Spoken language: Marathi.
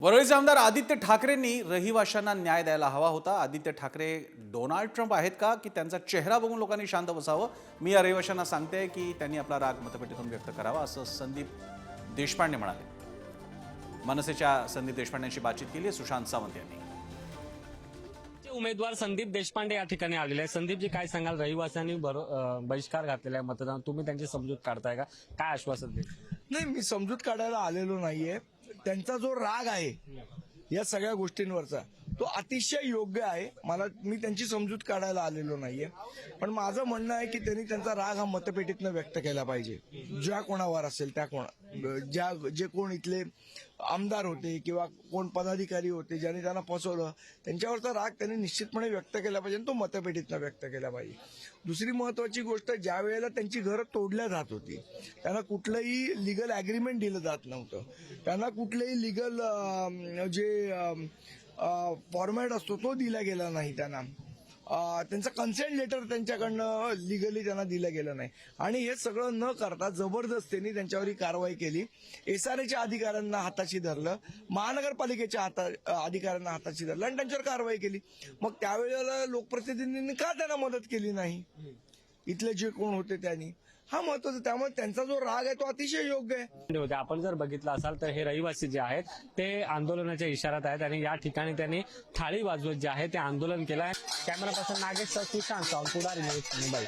वरळीचे आमदार आदित्य ठाकरेंनी रहिवाशांना न्याय द्यायला हवा होता। आदित्य ठाकरे डोनाल्ड ट्रम्प आहेत का की त्यांचा चेहरा बघून लोकांनी शांत बसावं? मी या रहिवाशांना सांगते की त्यांनी आपला राग मतपेटीतून व्यक्त करावा, असं संदीप देशपांडे म्हणाले। मनसेच्या संदीप देशपांडेंशी बातचीत केली आहे सुशांत सावंत यांनी। उमेदवार संदीप देशपांडे या ठिकाणी आलेले आहेत। संदीपजी, काय सांगाल? रहिवाशांनी बहिष्कार घातलेला आहे मतदान, तुम्ही त्यांची समजूत काढताय का? काय आश्वासन देईल? नाही, मी समजूत काढायला आलेलो नाहीये। त्यांचा जो राग आहे या सगळ्या गोष्टींवरचा तो अतिशय योग्य आहे। मी त्यांची समजूत काढायला आलेलो नाहीये, पण माझं म्हणणं आहे की त्यांनी त्यांचा राग हा मतपेटीतनं व्यक्त केला पाहिजे। ज्या कोणावर असेल त्या जे कोण इथले आमदार होते किंवा कोण पदाधिकारी होते ज्यांनी त्यांना फसवलं, त्यांच्यावरचा राग त्यांनी निश्चितपणे व्यक्त केला पाहिजे, तो मतपेटीतनं व्यक्त केला पाहिजे। दुसरी महत्वाची गोष्ट, ज्या वेळेला त्यांची घरं तोडल्या जात होती, त्यांना कुठलंही लिगल ॲग्रीमेंट दिलं जात नव्हतं, त्यांना कुठलंही लिगल फॉर्मॅट असतो तो दिला गेला नाही, त्यांचं कन्सेंट लेटर त्यांच्याकडनं लिगली त्यांना दिलं गेलं नाही, आणि हे सगळं न करता जबरदस्तीने त्यांच्यावर ही कारवाई केली। SRAच्या अधिकाऱ्यांना हाताशी धरलं, महानगरपालिकेच्या अधिकाऱ्यांना हाताशी धरलं आणि त्यांच्यावर कारवाई केली। मग त्यावेळेला लोकप्रतिनिधींनी का त्यांना मदत केली नाही? इथले जे कोण होते त्यांनी हा महत्वाचा। त्यामुळे त्यांचा जो राग आहे तो अतिशय योग्य आहे। आपण जर बघितलं असाल तर हे रहिवासी जे आहेत ते आंदोलनाच्या इशाऱ्यात आहेत आणि या ठिकाणी त्यांनी थाळी वाजवत जे आहे ते आंदोलन केलं आहे। कॅमेरा पर्सन नागेश सुशांत सावंत, पुढारी न्यूज, मुंबई।